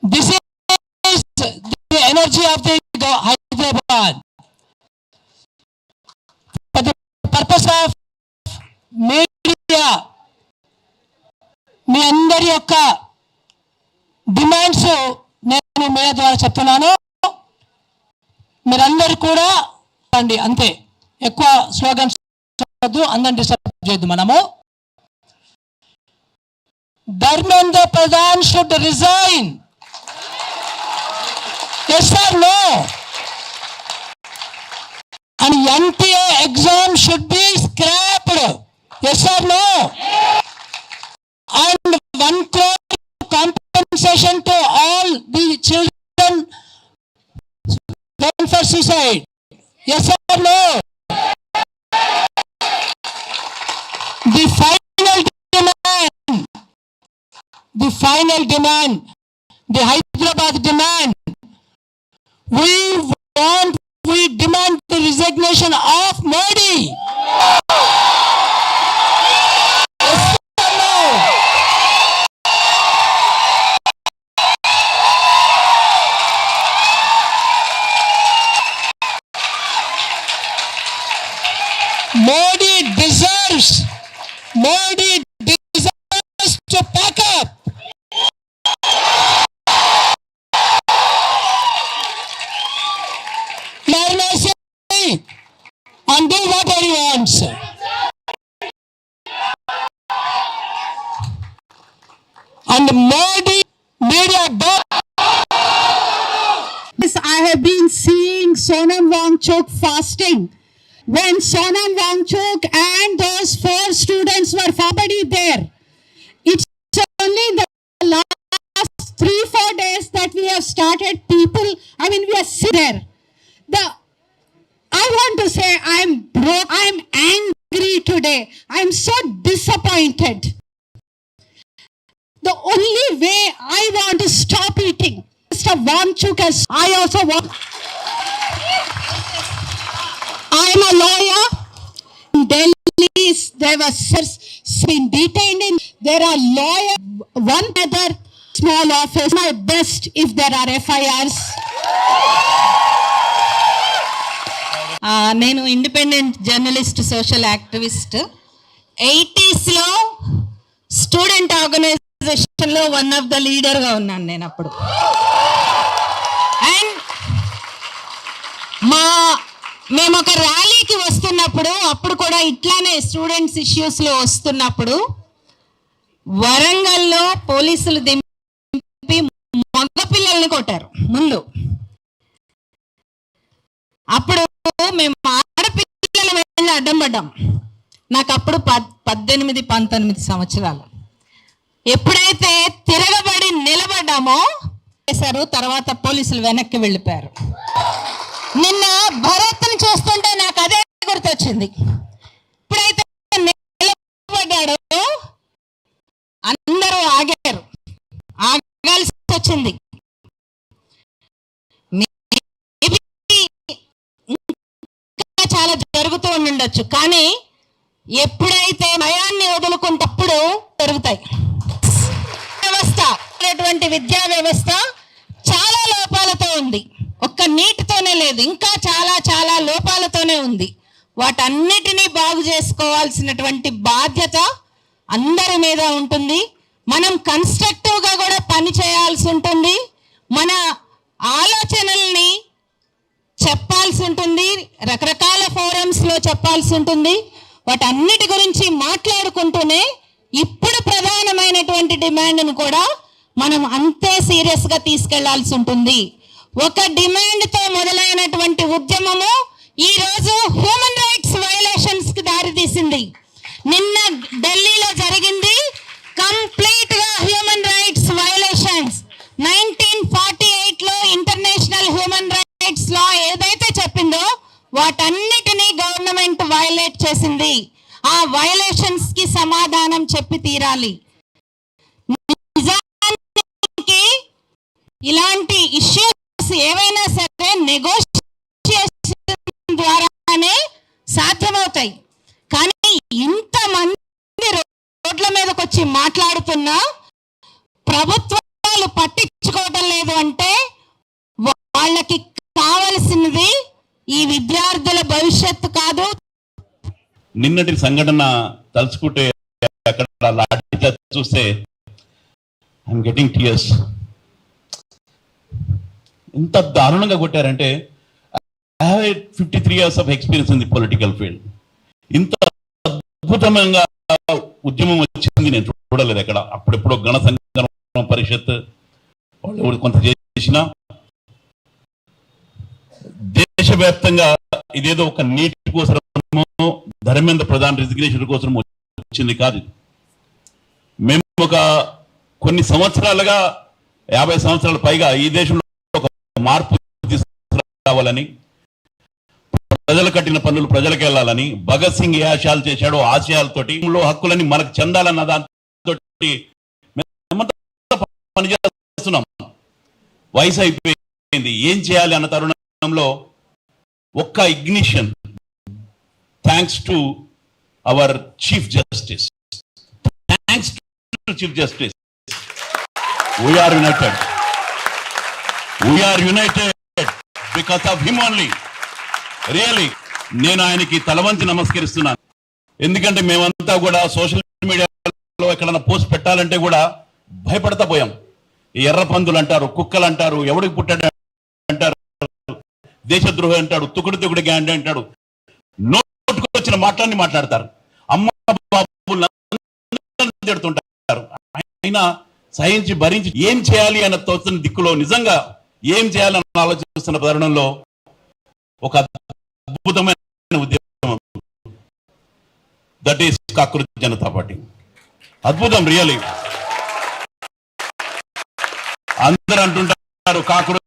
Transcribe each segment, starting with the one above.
This is the energy of the Hyderabad. For the purpose of media, మీ అందరి యొక్క demands నేను media ద్వారా చెప్తున్నాను. మీరందరూ కూడా అండి అంతే, ఎక్కువ స్లోగన్స్ వద్దు, అందరిని డిస్టర్బ్ చేయొద్దు. మనము Dharmendra Pradhan should resign. Yes or no? And NTA exam should be scrapped. Yes or no? And 1 crore compensation to all the children going for suicide. Yes or no? The final demand, the Hyderabad demand, we demand the resignation of Modi. Modi deserves to pack up. And do whatever he wants. And Modi media. I have been seeing Sonam Wangchuk fasting. When Sonam Wangchuk and those 4 students were already there, it's only in the last 3-4 days that we have started people. We are sitting there. I want to say I'm broke. I'm angry today. I'm so disappointed. The only way I want to stop eating, Mr. Wangchuk, as I also want. I'm a lawyer. In Delhi, there was been detained in. There are lawyers. One other small office. My best if there are FIRs. నేను independent journalist, social activist. 80sలో student ఆర్గనైజేషన్లో one of the లీడర్గా ఉన్నాను నేను అప్పుడు. And మేము ఒక ర్యాలీకి వస్తున్నప్పుడు, అప్పుడు కూడా ఇట్లానే స్టూడెంట్స్ ఇష్యూస్లో వస్తున్నప్పుడు వరంగల్లో పోలీసులు దింపి మగపిల్లల్ని కొట్టారు ముందు. అప్పుడు మేము ఆడపిల్లల వెళ్ళి అడ్డం పడ్డాం. నాకు అప్పుడు 18-19 సంవత్సరాలు. ఎప్పుడైతే తిరగబడి నిలబడ్డామో చేశారు, తర్వాత పోలీసులు వెనక్కి వెళ్ళిపోయారు. నిన్న భరత్ని చూస్తుంటే నాకు అదే గుర్తొచ్చింది. ఎప్పుడైతే నిలబడ్డాడో అందరూ ఆగారు, ఆగాల్సి వచ్చింది. చాలా జరుగుతూ ఉండొచ్చు, కానీ ఎప్పుడైతే భయాన్ని వదులుకుంటప్పుడు జరుగుతాయి. విద్యా వ్యవస్థ చాలా లోపాలతో ఉంది. ఒక్క నీటితోనే లేదు, ఇంకా చాలా చాలా లోపాలతోనే ఉంది. వాటన్నిటినీ బాగు చేసుకోవాల్సినటువంటి బాధ్యత అందరి మీద ఉంటుంది. మనం కన్స్ట్రక్టివ్గా కూడా పని చేయాల్సి ఉంటుంది. మన ఆలోచనల్ని చెప్పాల్సి ఉంటుంది, రకరకాల ఫోరమ్స్లో చెప్పాల్సి ఉంటుంది. వాటన్నిటి గురించి మాట్లాడుకుంటూనే ఇప్పుడు ప్రధానమైనటువంటి డిమాండ్ను కూడా మనం అంతే సీరియస్గా తీసుకెళ్లాల్సి ఉంటుంది. ఒక డిమాండ్తో మొదలైనటువంటి ఉద్యమము ఈరోజు హ్యూమన్ రైట్స్ వైలేషన్స్కి దారితీసింది. నిన్న ఢిల్లీలో జరిగింది కంప్లీట్గా హ్యూమన్ రైట్స్ వైలేషన్స్. 1948లో ఇంటర్నేషనల్ హ్యూమన్ రైట్స్ లా ఏదైతే చెప్పిందో వాటన్నిటినీ గవర్నమెంట్ వైలేట్ చేసింది. ఆ వైలేషన్స్ కి సమాధానం చెప్పి తీరాలి. నిజానికి ఇలాంటి ఇష్యూస్ ఏవైనా సరే నెగోషియేషన్ ద్వారానే సాధ్యమవుతాయి. కానీ ఇంతమంది రోడ్ల మీదకి వచ్చి మాట్లాడుతున్నా ప్రభుత్వాలు పట్టించుకోవడం లేదు. ఈ విద్యార్థుల భవిష్యత్తు కాదు. నిన్నటి సంఘటన తలుచుకుంటే అక్కడ లాఠీ చూస్తే ఐఎమ్ గెటింగ్ టియర్స్. ఎంత దారుణంగా కొట్టారంటే I have 53 years of experience in the political field. ఇంత అద్భుతంగా ఉద్యమం వచ్చింది నేను చూడలేదు ఎక్కడ. అప్పుడెప్పుడో గణ సంఘం పరిషత్ వాళ్ళు కొంత చేసిన, దేశవ్యాప్తంగా ఇదేదో ఒక నీటి కోసమో ధర్మేంద్ర ప్రధాన్ రిజిగ్నేషన్ కోసం వచ్చింది కాదు. మేము ఒక కొన్ని సంవత్సరాలుగా 50 సంవత్సరాల పైగా ఈ దేశంలో ఒక మార్పు తీసుకురావాలని, ప్రజలు కట్టిన పన్నులు ప్రజలకు వెళ్ళాలని, భగత్ సింగ్ ఏ ఆశయాలు చేశాడో ఆశయాలతోటి హక్కులని మనకు చెందాలన్న దాంతో పనిచేస్తున్నాం. వయసు అయిపోయింది, ఏం చేయాలి అన్న తరుణంలో ఒక్క ignition, thanks to our chief justice, thanks to chief justice, we are united, we are united because of him only. Really నేను ఆయనకి తలవంచి నమస్కరిస్తున్నాను. ఎందుకంటే మేమంతా కూడా సోషల్ మీడియాలో ఎక్కడైనా పోస్ట్ పెట్టాలంటే కూడా భయపడతా పోయాం. ఎర్ర పందులు అంటారు, కుక్కలు అంటారు, ఎవడికి పుట్టాడు అంటారు, దేశద్రోహి అంటాడు, తుకుడు గ్యాండ్ అంటాడు, నోటుకు వచ్చిన మాటలన్నీ మాట్లాడతారు, అమ్మ బాబులు తిడుతుంటారు. అయినా సహించి భరించి ఏం చేయాలి అన్న తోచిన దిక్కులో నిజంగా ఏం చేయాలని ఆలోచిస్తున్న తరుణంలో ఒక అద్భుతమైన ఉద్యమం, దట్ ఈస్ కాకృతి జనతా పార్టీ. అద్భుతం రియలీ. అందరూ అంటుంటారు కాకృతి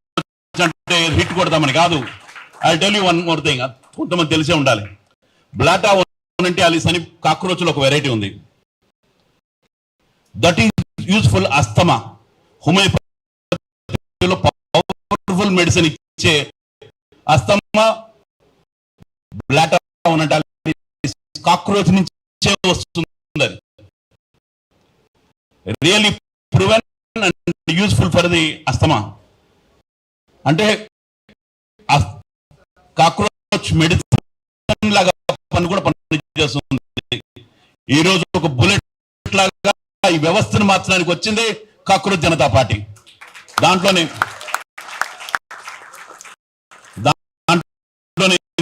అంటే హిట్ కొడతామని. కాదు. I tell you one more thing, కొంతమంది తెలిసే ఉండాలి. బ్లాటా ఒనింటియాలిస్ అని కాక్రోచ్లో ఒక వెరైటీ ఉంది. దట్ ఈస్ యూస్ఫుల్ అస్తమా, హోమియోపతిలో పవర్ఫుల్ మెడిసిన్ ఇచ్చే అస్తమా బ్లాటా ఒనింటియాలిస్ కాక్రోచ్ నుంచే వస్తుంది. Really proven and useful for the asthma. అంటే కాక్రోచ్ మెడిసిన్ లాగా పని కూడా పనిచేస్తుంది. ఈ రోజు ఒక బుల్లెట్ లాగా ఈ వ్యవస్థను మార్చడానికి వచ్చింది కాక్రోచ్ జనతా పార్టీ. దాంట్లోనే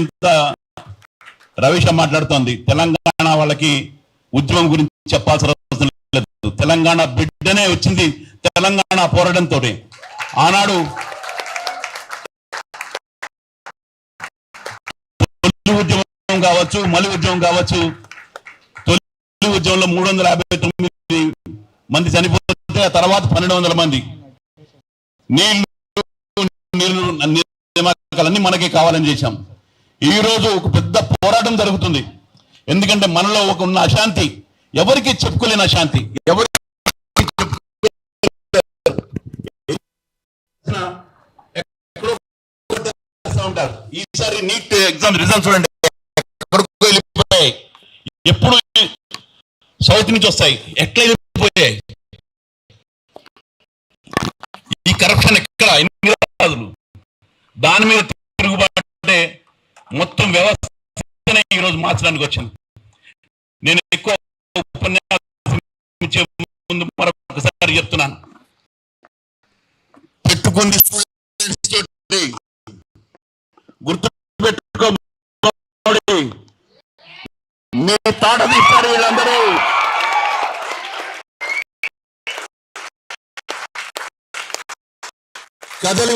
ఇంత రవీష మాట్లాడుతోంది. తెలంగాణ వాళ్ళకి ఉద్యమం గురించి చెప్పాల్సిన అవసరం లేదు. తెలంగాణ బిడ్డనే వచ్చింది తెలంగాణ పోరాటంతో. ఆనాడు తొలి ఉద్యమం కావచ్చు, మలి ఉద్యమం కావచ్చు, తొలి ఉద్యమంలో 359 మంది చనిపోతే ఆ తర్వాత 1200 మంది. నీళ్ళన్నీ మనకే కావాలని చేశాం. ఈ రోజు ఒక పెద్ద పోరాటం జరుగుతుంది. ఎందుకంటే మనలో ఒక ఉన్న అశాంతి, ఎవరికి చెప్పుకోలేని అశాంతి, ఎవరికి ఉంటారు. ఈసారి నీట్ ఎగ్జామ్ రిజల్ట్స్ చూడండి, ఎక్కడికో వెళ్ళిపోయాయి. ఎప్పుడు సౌత్ నుంచి వస్తాయి, ఎట్లా వెళ్ళిపోయాయి. ఈ కరప్షన్ ఎక్కడ, ఎన్ని రాజులు, దాని మీద తిరుగుబాటే మొత్తం వ్యవస్థనే ఈరోజు మార్చడానికి వచ్చింది. నేను ఎక్కువ ఉపన్యాసం ఇచ్చే ముందు మరొకసారి చెప్తున్నాను, పెట్టుకుంది గుర్తు పెట్టుకో, మీ తాట తీస్తారు వీళ్ళందరూ. కదలి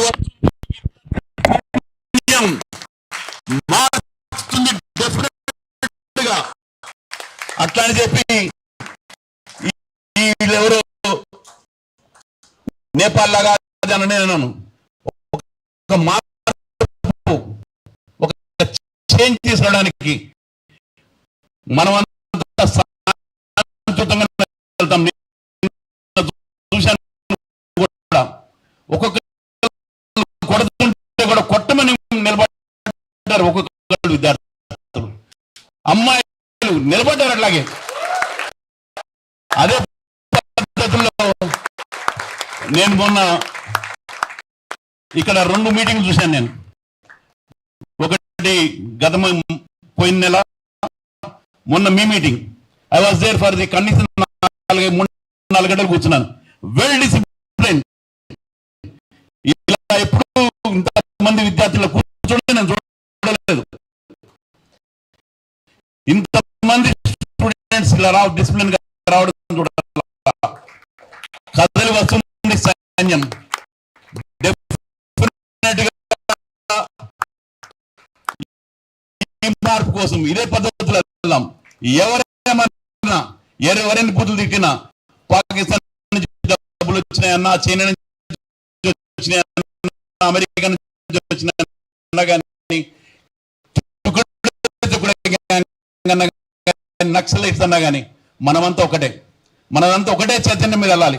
మారుతుంది డెఫినెట్ గా. అట్లా అని చెప్పి వీళ్ళెవరో నేపాల్ లాగా నేను ఒక మార్పు, ఒక చేంజ్ తీసుకురావడానికి మనమంతా శాంతియుతంగా వెళ్తాం. చూశాను కూడా ఒక్కొక్క కొడుతుంటే కూడా కొట్టమని నిలబడ్డారు ఒక్కొక్క విద్యార్థులు, అమ్మాయిలు నిలబడ్డారు. అట్లాగే అదే పద్ధతుల్లో నేను మొన్న ఇక్కడ 2 మీటింగ్లు చూశాను. నేను ఒకటి ఆల్రెడీ పోయిన నెల మొన్న మీ meeting I was there for the కనీసం 4 గంటలు కూర్చున్నాను. Well discipline. ఇలా ఎప్పుడు ఇంతమంది విద్యార్థులు కూర్చోండి నేను చూడలేదు. ఇంతమంది స్టూడెంట్స్ ఇలా డిసిప్లిన్ గా రావడం చూడాలి. కథలు వస్తుంది సైన్యం. మార్పు కోసం ఇదే పద్ధతిలో వెళ్దాం. ఎవరైనా బూతులు తిట్టినా, పాకిస్తాన్ నుంచి డబ్బులు వచ్చినాయన్నా, చైనా నుంచి వచ్చినాయన్నా, అమెరికా నుంచి వచ్చినాయన్నా కానీ, నక్సలైట్స్ అన్నా కానీ మనమంతా ఒకటే చైతన్యం మీద వెళ్ళాలి.